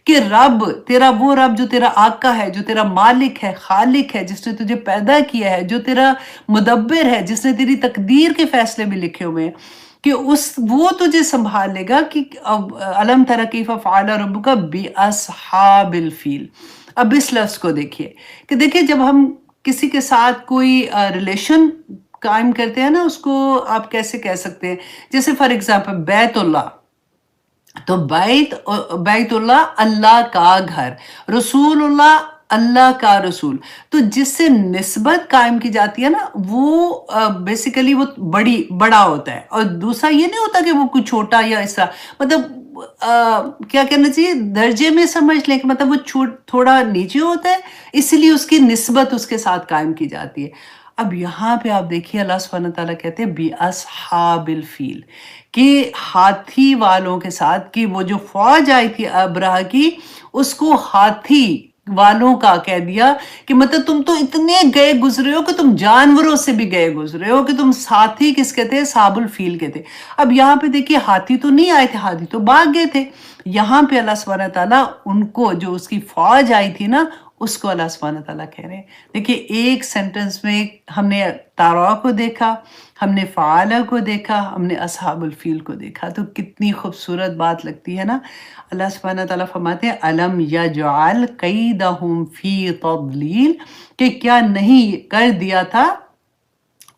कि रब, तेरा वो रब जो तेरा आका है, जो तेरा मालिक है, खालिक है, जिसने तुझे पैदा किया है, जो तेरा मुदब्बिर है, जिसने तेरी तकदीर के फैसले भी लिखे हुए हैं, कि वो तुझे संभाल लेगा। कि अलम तरा कैफ़ फ़अल रब्बुका बिअस्हाबिल फ़ील। अब इस लफ्ज़ को देखिए कि देखिए जब हम किसी के साथ कोई रिलेशन कायम करते हैं ना, उसको आप कैसे कह सकते हैं, जैसे फॉर एग्जांपल बैतुल्लाह, तो बैतुल्लाह अल्लाह का घर, रसूलुल्लाह अल्लाह का रसूल। तो जिससे निस्बत कायम की जाती है ना, वो बेसिकली वो बड़ा होता है, और दूसरा ये नहीं होता कि वो कुछ छोटा या ऐसा, मतलब क्या कहना चाहिए, दर्जे में समझ लें कि मतलब वो थोड़ा नीचे होता है, इसलिए उसकी निस्बत उसके साथ कायम की जाती है। अब यहाँ पे आप देखिए अल्लाह सुब्हानहू व तआला कहते हैं बिअस्हाबिल फ़ील, कि हाथी वालों के साथ, कि वो जो फौज आई थी अब्रहा की, उसको हाथी वालों का कह दिया कि मतलब तुम तो इतने गए गुजरे हो कि तुम जानवरों से भी गए गुजरे हो, कि तुम साथी किसके थे? साबुल फ़ील के थे। अब यहाँ पे देखिए हाथी तो नहीं आए थे, हाथी तो भाग गए थे। यहाँ पे अल्लाह सुब्हानहू तआला उनको जो उसकी फ़ौज आई थी ना, उसको अल्लाह सुब्हानहू तआला कह रहे हैं। देखिए एक सेंटेंस में हमने तारा को देखा, हमने फ़आला को देखा, हमने अस्हाबुल फ़ील को देखा, तो कितनी खूबसूरत बात लगती है ना। अल्लाह सुब्हानहू तआला फरमाते हैं अलम यजअल कैदहुम फ़ी तضलील, कि क्या नहीं कर दिया था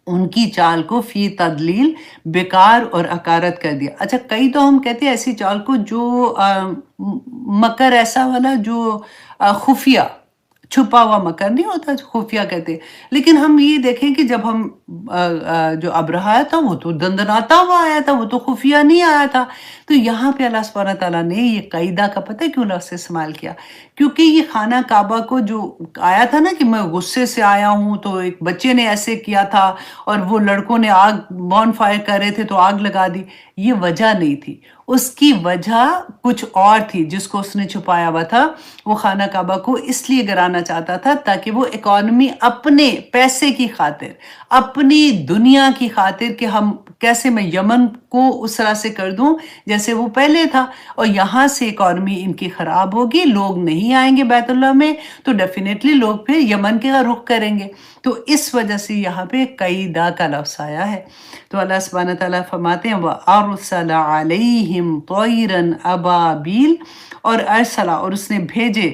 उनकी चाल को फ़ी तदलील, बेकार और अकारत कर दिया। अच्छा, कई तो हम कहते हैं ऐसी चाल को जो मकर ऐसा वाला जो खुफिया, छुपा हुआ मकर नहीं होता, खुफिया कहते हैं। लेकिन हम ये देखें कि जब हम जो अब्रहा आया था वो तो दंदनाता हुआ आया था, वो तो खुफिया नहीं आया था। तो यहाँ पे अल्लाह सुब्हानहू तआला ने ये क़ायदा का पता है क्यों लफ्ज़ इस्तेमाल किया? क्योंकि ये खाना काबा को जो आया था ना कि मैं गुस्से से आया हूँ, तो एक बच्चे ने ऐसे किया था और वो लड़कों ने आग बॉनफायर कर रहे थे तो आग लगा दी। ये वजह नहीं थी, उसकी वजह कुछ और थी जिसको उसने छुपाया हुआ था। वो खाना काबा को इसलिए गिराना चाहता था ताकि वो इकॉनमी अपने पैसे की खातिर, अपनी दुनिया की खातिर कि हम कैसे मैं यमन को उस तरह से कर दूं जैसे वो पहले था, और यहाँ से इकॉनमी इनकी खराब होगी, लोग नहीं आएंगे बैतुल्लाह में, तो डेफिनेटली लोग फिर यमन का रुख करेंगे। तो इस वजह से यहाँ पे कैदा का लफ्ज़ आया है। तो अल्लाह सुब्हानहू तआला फरमाते हैं व अरसला अलैहिम तयरन अबाबील, और अरसला और उसने भेजे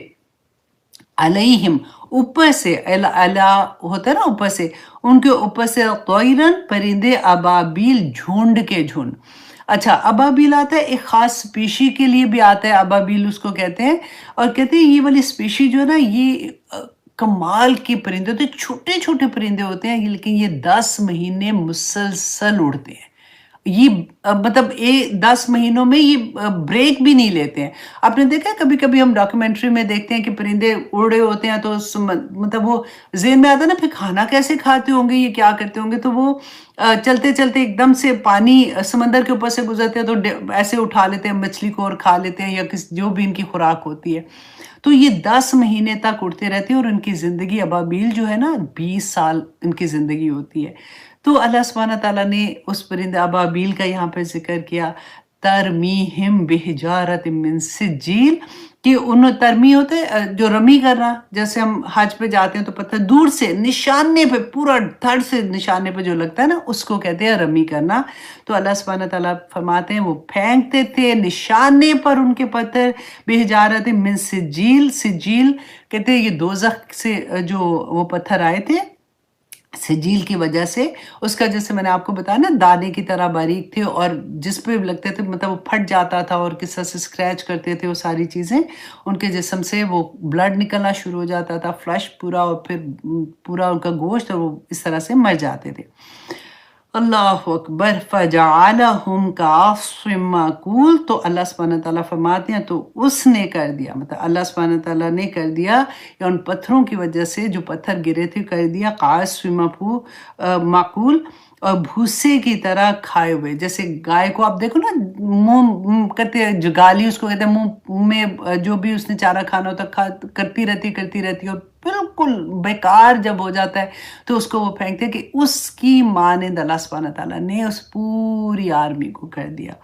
अलैहिम ऊपर से, अला होता है ना ऊपर से, उनके ऊपर से तयरन परिंदे, अबाबील झुंड के झुंड। अच्छा, अबाबील आता है एक ख़ास स्पीशी के लिए भी आता है, अबाबील उसको कहते हैं, और कहते हैं ये वाली स्पीशी जो है ना ये कमाल के परिंदे होते हैं, छोटे-छोटे परिंदे होते हैं, लेकिन ये 10 महीने मुसलसल उड़ते हैं। ये मतलब 10 महीनों में ये ब्रेक भी नहीं लेते हैं। आपने देखा है कभी-कभी हम डॉक्यूमेंट्री में देखते हैं कि परिंदे उड़ रहे होते हैं तो मतलब वो ज़हन में आता है ना फिर खाना कैसे खाते होंगे, ये क्या करते होंगे? तो वो चलते-चलते एकदम से पानी समंदर के ऊपर से गुज़रते हैं तो ऐसे उठा लेते हैं मछली को और खा लेते हैं, या जो भी इनकी खुराक होती है। तो ये 10 महीने तक उड़ते रहते हैं और इनकी ज़िंदगी अबाबील जो है ना 20 साल इनकी ज़िंदगी होती है। तो अल्लाह सुब्हानहू तआला ने उस परिंदे अबाबील का यहाँ पे ज़िक्र किया, तरमीहिम बिहिजारतिम मिन सिज्जील, कि उन तरमी होते जो रमी करना, जैसे हम हज पे जाते हैं तो पत्थर दूर से निशाने पे, पूरा धड़ से निशाने पे जो लगता है ना, उसको कहते हैं रमी करना। तो अल्लाह सुब्हानहू तआला फरमाते हैं वो फेंकते थे निशाने पर उनके पत्थर, बिहिजारतिम मिन सिज्जील, सिज्जील कहते हैं ये दोज़ख से जो वो पत्थर आए थे सिजील की वजह से। उसका जैसे मैंने आपको बताया ना दाने की तरह बारीक थे, और जिस पे लगते थे मतलब वो फट जाता था और किस तरह से स्क्रैच करते थे वो सारी चीज़ें, उनके जिस्म से वो ब्लड निकलना शुरू हो जाता था, फ्लश पूरा, और फिर पूरा उनका गोश्त, और वो इस तरह से मर जाते थे। अल्लाहु अकबर, फ़जअलहुम कअस्फ़िम माकूल, तो अल्लाह सुब्हानहू तआला फरमाते हैं तो उसने कर दिया, मतलब अल्लाह सुब्हानहू तआला ने कर दिया, या उन पत्थरों की वजह से जो पत्थर गिरे थे कर दिया कअस्फ़िम माकूल, और भूसे की तरह खाए हुए। जैसे गाय को आप देखो ना, मुँह करते हैं, जुगाली उसको कहते हैं, मुँह में जो भी उसने चारा खाना होता खा करती रहती है, और बिल्कुल बेकार जब हो जाता है तो उसको वो फेंकते हैं, कि उसकी मानेंद अल्लाह सुब्हानहू तआला ने उस पूरी आर्मी को कर दिया।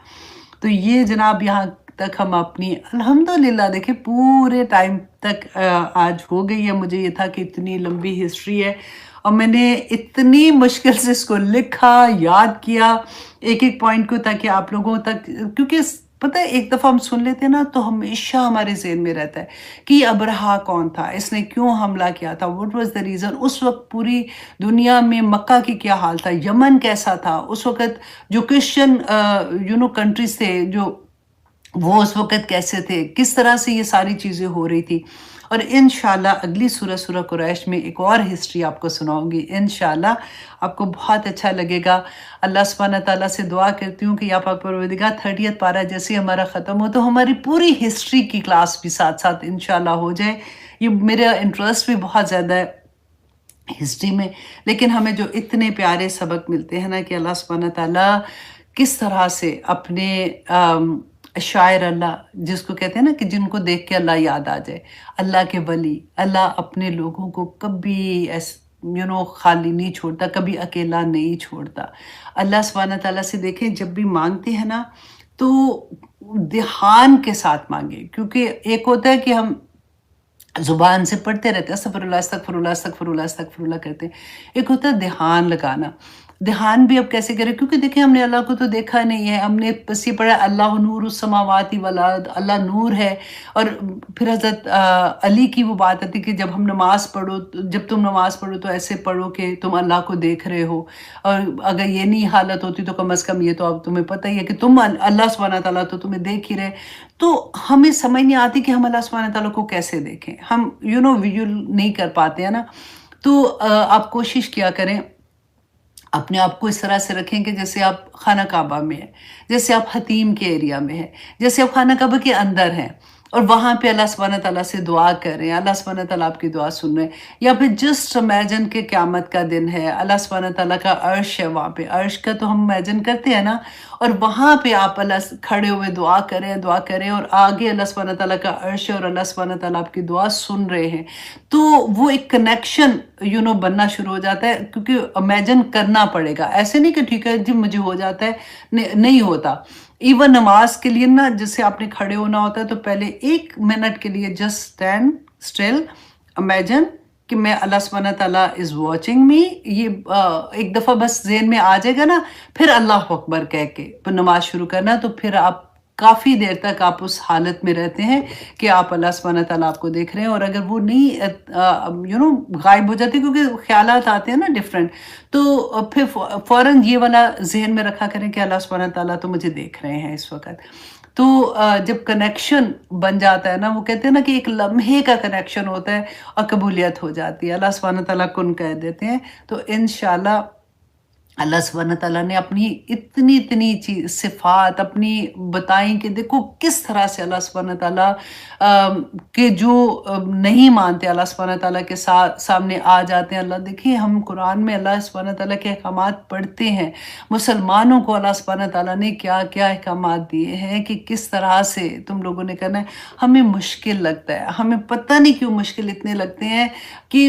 तो ये जनाब यहाँ तक हम अपनी अल्हम्दुलिल्लाह देखिए पूरे टाइम तक आज हो गई है। मुझे ये था कि इतनी लंबी हिस्ट्री है और मैंने इतनी मुश्किल से इसको लिखा, याद किया एक-एक पॉइंट को, ताकि आप लोगों तक, क्योंकि पता है एक दफ़ा हम सुन लेते हैं ना तो हमेशा हमारे ज़हन में रहता है कि अब्रहा कौन था, इसने क्यों हमला किया था, व्हाट वाज़ द रीज़न, उस वक़्त पूरी दुनिया में मक्का की क्या हाल था, यमन कैसा था, उस वक़्त जो क्रिश्चियन कंट्रीज़ थे जो वो उस वक़्त कैसे थे, किस तरह से ये सारी चीज़ें हो रही थी। और इंशाल्लाह अगली सूरह कुरैश में एक और हिस्ट्री आपको सुनाऊँगी। इंशाल्लाह आपको बहुत अच्छा लगेगा। अल्लाह सुब्हानहू तआला से दुआ करती हूँ कि या पाक परवरदिगार 30th पारा जैसे हमारा ख़त्म हो तो हमारी पूरी हिस्ट्री की क्लास भी साथ-साथ इंशाल्लाह हो जाए। ये मेरा इंटरेस्ट भी बहुत ज़्यादा है हिस्ट्री में, लेकिन हमें जो इतने प्यारे सबक मिलते हैं ना कि अल्लाह सुब्हानहू तआला किस तरह से अपने शायर अल्लाह, जिसको कहते हैं ना कि जिनको देख के अल्लाह याद आ जाए, अल्लाह के वली, अल्लाह अपने लोगों को कभी खाली नहीं छोड़ता, कभी अकेला नहीं छोड़ता। अल्लाह सुब्हानहू तआला से देखें जब भी मांगते हैं ना तो ध्यान के साथ माँगे, क्योंकि एक होता है कि हम ज़ुबान से पढ़ते रहते हैं, अस्तगफिरुल्लाह, अस्तगफिरुल्लाह, अस्तगफिरुल्लाह, अस्तगफिरुल्लाह करते हैं। एक होता है ध्यान लगाना। ध्यान भी अब कैसे करें? क्योंकि देखिए हमने अल्लाह को तो देखा नहीं है, हमने बस ये पढ़ा अल्लाहु नूरुस समावाति वल अर्द, अल्लाह नूर है। और फिर हज़रत अली की वो बात आती है कि जब हम नमाज़ पढ़ो, जब तुम नमाज़ पढ़ो तो ऐसे पढ़ो कि तुम अल्लाह को देख रहे हो, और अगर ये नहीं हालत होती तो कम से कम ये तो अब तुम्हें पता ही है कि तुम अल्लाह सुब्हानहू व तआला तो तुम्हें देख ही रहे। तो हमें समझ नहीं आती कि हम अल्लाह सुब्हानहू व तआला को कैसे देखें? हम विज़ुअल नहीं कर पाते हैं ना। तो आप कोशिश किया करें, अपने आप को इस तरह से रखें कि जैसे आप खाना काबा में हैं, जैसे आप हतीम के एरिया में हैं, जैसे आप खाना काबा के अंदर हैं और वहाँ पे अल्लाह सुब्हानहू व तआला से दुआ कर रहे हैं, अल्लाह सुब्हानहू व तआला आपकी दुआ सुन रहे हैं। या फिर जस्ट इमेजिन कि क़यामत का दिन है, अल्लाह सुब्हानहू व तआला का अर्श है वहाँ पे, अर्श का तो हम इमेजिन करते हैं ना, और वहाँ पे आप अल्लाह से खड़े हुए दुआ करें और आगे अल्लाह सुब्हानहू व तआला का अर्श है और अल्लाह सुब्हानहू व तआला आपकी दुआ सुन रहे हैं। तो वो एक कनेक्शन बनना शुरू हो जाता है, क्योंकि इमेजिन करना पड़ेगा। ऐसे नहीं कि ठीक है जी मुझे हो जाता है, नहीं होता। इवन नमाज़ के लिए ना, जैसे आपने खड़े होना होता है तो पहले 1 मिनट के लिए जस्ट स्टैंड स्टिल, इमेजिन कि मैं अल्लाह सुब्हानहू व तआला इज़ वॉचिंग मी। ये एक दफ़ा बस ज़हन में आ जाएगा ना, फिर अल्लाहु अकबर कह के फिर नमाज़ शुरू करना, तो फिर आप काफ़ी देर तक आप उस हालत में रहते हैं कि आप अल्लाह सुब्हानहू व तआला आपको देख रहे हैं। और अगर वो नहीं गायब हो जाती, क्योंकि ख़्यालात आते हैं ना डिफरेंट, तो फिर फ़ौरन ये वाला ज़हन में रखा करें कि अल्लाह सुब्हानहू व तआला तो मुझे देख रहे हैं इस वक़्त। तो जब कनेक्शन बन जाता है ना, वो कहते हैं ना कि एक लम्हे का कनेक्शन होता है और कबूलियत हो जाती है। अल्लाह सुब्हानहू व तआला कुन कह देते हैं। तो इंशाअल्लाह अल्लाह सुब्हानहू व तआला ने अपनी इतनी सिफ़ात अपनी बताई कि देखो किस तरह से अल्लाह सुब्हानहू व तआला के जो नहीं मानते अल्लाह सुब्हानहू व तआला के सामने आ जाते हैं। अल्लाह देखिए, हम कुरान में अल्लाह सुब्हानहू व तआला के अहकामात पढ़ते हैं, मुसलमानों को अल्लाह सुब्हानहू व तआला ने क्या-क्या अहकामात दिए हैं कि किस तरह से तुम लोगों ने करना है। हमें मुश्किल लगता है, हमें पता नहीं क्यों मुश्किल इतने लगते हैं कि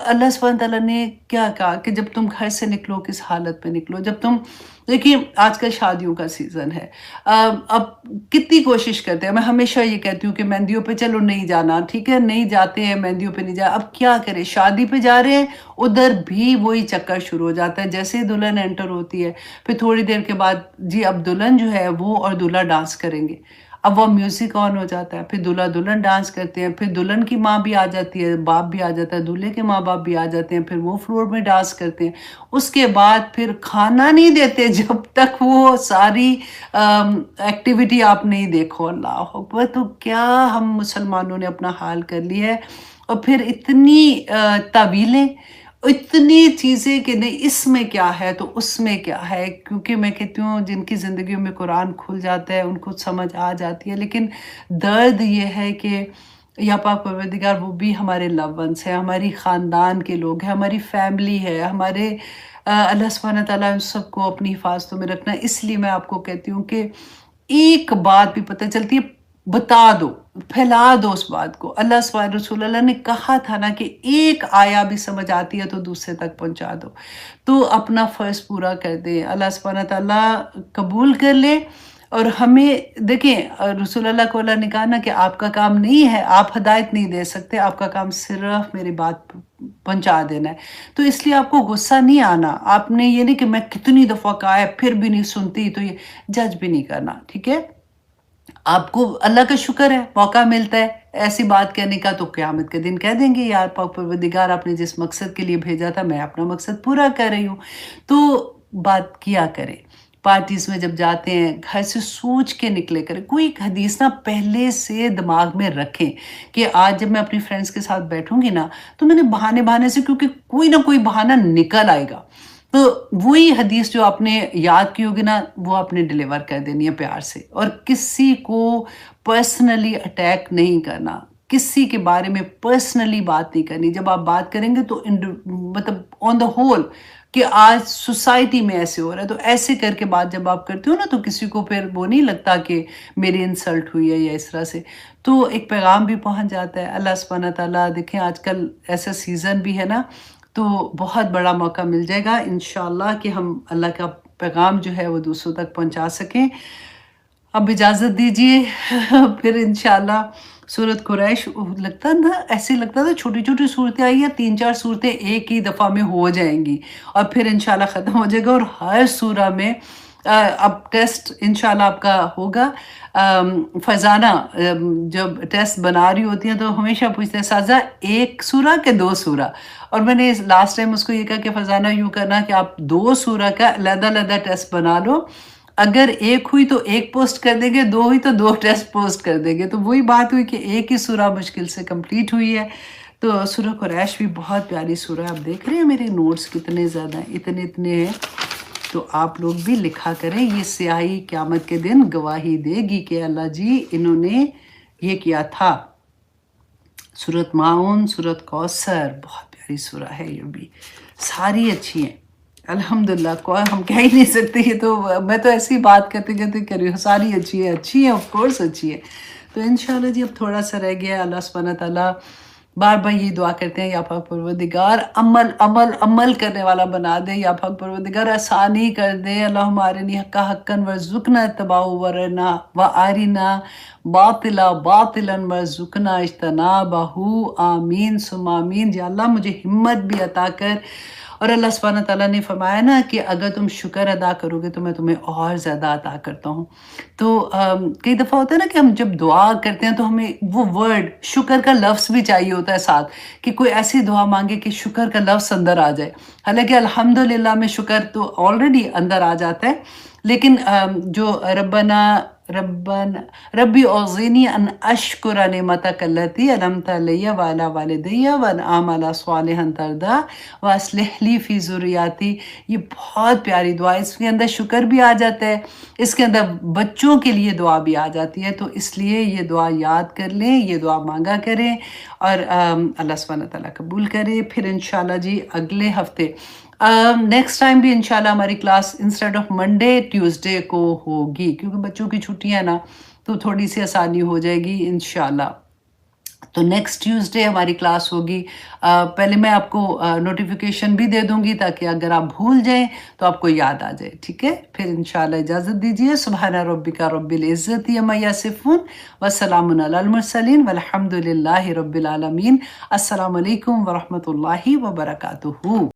अल्लाह सुब्हानहू व तआला ने क्या कहा कि जब तुम घर से निकलो किस हालत में निकलो। जब तुम देखिए, आजकल शादियों का सीज़न है, अब कितनी कोशिश करते हैं। मैं हमेशा ये कहती हूँ कि मेहंदियों पे चलो नहीं जाना, ठीक है, नहीं जाते हैं मेहंदियों पे नहीं जा, अब क्या करें, शादी पे जा रहे हैं, उधर भी वही चक्कर शुरू हो जाता है। जैसे ही दुल्हन एंटर होती है, फिर थोड़ी देर के बाद जी अब दुल्हन जो है वो और दूल्हा डांस करेंगे। अब वो म्यूज़िक ऑन हो जाता है, फिर दूल्हा-दुल्हन डांस करते हैं, फिर दुल्हन की माँ भी आ जाती है, बाप भी आ जाता है, दूल्हे के माँ-बाप भी आ जाते हैं, फिर वो फ्लोर में डांस करते हैं। उसके बाद फिर खाना नहीं देते जब तक वो सारी एक्टिविटी आप नहीं देखो। अल्लाह अकबर! तो क्या हम मुसलमानों ने अपना हाल कर लिया है। और फिर इतनी तावीलें, इतनी चीज़ें कि नहीं इसमें क्या है तो उसमें क्या है, क्योंकि मैं कहती हूँ जिनकी ज़िंदगियों में कुरान खुल जाता है उनको समझ आ जाती है। लेकिन दर्द ये है कि या पाक परवरदिगार वो भी हमारे लव्ड वन्स हैं, हमारी ख़ानदान के लोग हैं, हमारी फैमिली है, हमारे अल्लाह सुब्हानहू व तआला उन सबको अपनी हिफ़ाज़तों में रखना। इसलिए मैं आपको कहती हूँ कि एक बात भी पता चलती है, बता दो, फैला दो उस बात को। रसूल अल्लाह ने कहा था ना कि एक आया भी समझ आती है तो दूसरे तक पहुँचा दो। तो अपना फ़र्ज़ पूरा कर दें, अल्लाह सुब्हानहू व तआला कबूल कर ले। और हमें देखिए, रसूल अल्लाह को अल्लाह ने कहा ना कि आपका काम नहीं है, आप हिदायत नहीं दे सकते, आपका काम सिर्फ़ मेरी बात पहुँचा देना है। तो इसलिए आपको गुस्सा नहीं आना, आपने ये नहीं कि मैं कितनी दफ़ा कहा है फिर भी नहीं सुनती, तो ये जज भी नहीं करना, ठीक है? आपको अल्लाह का शुक्र है, मौका मिलता है ऐसी बात कहने का, तो क़यामत के दिन कह देंगे यार पाक परवरदिगार आपने जिस मकसद के लिए भेजा था मैं अपना मकसद पूरा कर रही हूँ। तो बात किया करें, पार्टीज़ में जब जाते हैं घर से सोच के निकले करें। कोई एक हदीस ना पहले से दिमाग में रखें कि आज जब मैं अपनी फ्रेंड्स के साथ बैठूँगी ना, तो मैंने बहाने-बहाने से, क्योंकि कोई ना कोई बहाना निकल आएगा। तो वही हदीस जो आपने याद की होगी ना, वो आपने डिलीवर कर देनी है प्यार से। और किसी को पर्सनली अटैक नहीं करना, किसी के बारे में पर्सनली बात नहीं करनी। जब आप बात करेंगे तो मतलब ऑन द होल कि आज सोसाइटी में ऐसे हो रहा है, तो ऐसे करके बात जब आप करते हो ना, तो किसी को फिर वो नहीं लगता कि मेरी इंसल्ट हुई है या इस तरह से, तो एक पैगाम भी पहुँच जाता है। अल्लाह सुब्हानहू व तआला देखें, आजकल ऐसा सीज़न भी है ना, तो बहुत बड़ा मौका मिल जाएगा इंशाअल्लाह कि हम अल्लाह का पैगाम जो है वो दूसरों तक पहुँचा सकें। अब इजाज़त दीजिए फिर इंशाल्लाह सूरत कुरैश लगता ना ऐसे लगता था छोटी-छोटी सूरतें आई हैं 3-4 सूरतें एक ही दफ़ा में हो जाएँगी और फिर इंशाल्लाह ख़त्म हो जाएगा और हर सूरा में अब टेस्ट इंशाल्लाह आपका होगा। फ़रज़ाना जब टेस्ट बना रही होती हैं तो हमेशा पूछते हैं साज़ा 1 सूरा के 2 सूरा? और मैंने इस लास्ट टाइम उसको ये कहा कि फ़रज़ाना यूँ करना कि आप 2 सूरा का अलग-अलग टेस्ट बना लो। अगर 1 हुई तो 1 पोस्ट कर देंगे, 2 हुई तो 2 टेस्ट पोस्ट कर देंगे। तो वही बात हुई कि एक ही सूरा मुश्किल से कंप्लीट हुई है। तो सूरह कुरैश भी बहुत प्यारी सूरा है। आप देख रहे हैं मेरे नोट्स कितने ज़्यादा हैं, इतने-इतने हैं। तो आप लोग भी लिखा करें, ये स्याही क़यामत के दिन गवाही देगी कि अल्लाह जी इन्होंने ये किया था। सूरत माऊन, सूरत कौसर बहुत प्यारी सूरा है ये भी। सारी अच्छी हैं। अल्हम्दुलिल्लाह कोई हम कह ही नहीं सकते ये तो मैं तो ऐसी बात करते-करते कर रही हूँ। सारी अच्छी है ऑफ़ कोर्स अच्छी है। तो इंशाल्लाह जी अब थोड़ा-सा रह गया है। अल्लाह सुब्हानहू व तआला बार-बार ये दुआ करते हैं या पाक परवरदिगार अमल करने वाला बना दे या पाक परवरदिगार आसानी कर दे। अल्लाहुम्मा अरिनी हक्का हक्कन वरज़ुक़ना इत्तिबाअहु व अरिना बातिला बातिलन वरज़ुक़ना इज्तनाबहु आमीन सुम्मा आमीन। या अल्लाह मुझे हिम्मत भी अता कर। और अल्लाह सुब्हानहू व तआला ने फरमाया ना कि अगर तुम शुक्र अदा करोगे तो मैं तुम्हें और ज़्यादा अता करता हूँ। तो कई दफ़ा होता है ना कि हम जब दुआ करते हैं तो हमें वो वर्ड शुक्र का लफ्ज़ भी चाहिए होता है साथ कि कोई ऐसी दुआ मांगे कि शुक्र का लफ्ज़ अंदर आ जाए। हालाँकि अल्हम्दुलिल्लाह में शुक्र तो ऑलरेडी अंदर आ जाता है, लेकिन जो रब्बी औज़िनी अन अश्कुरा निअमतक अल्लती अनअमत अलैया व अला वालिदैया व अन अअमला सालिहन तरदा व अस्लिह ली फ़ी ज़ुर्रियती। ये बहुत प्यारी दुआ है। इसके अंदर शुक्र भी आ जाता है, इसके अंदर बच्चों के लिए दुआ भी आ जाती है। तो इसलिए ये दुआ याद कर लें, ये दुआ मांगा करें और अल्लाह सुब्हानहू व तआला कबूल करे। फिर इंशाल्लाह जी अगले हफ़्ते नेक्स्ट टाइम भी इंशाल्लाह हमारी class instead of Monday Tuesday को होगी क्योंकि बच्चों की छुट्टियां हैं ना, तो थोड़ी सी आसानी हो जाएगी इंशाल्लाह। तो नेक्स्ट ट्यूसडे हमारी क्लास होगी। पहले मैं आपको नोटिफिकेशन भी दे दूंगी ताकि अगर आप भूल जाएं तो आपको याद आ जाए, ठीक है। फिर इंशाल्लाह इजाज़त दीजिए। सुब्हाना रब्बिका रब्बिल इज़्ज़ति अम्मा यसिफ़ून व सलामुन अलल मुरसलीन वल्हम्दुलिल्लाहि रब्बिल आलमीन। अस्सलामु अलैकुम व रहमतुल्लाहि व बरकातुहू।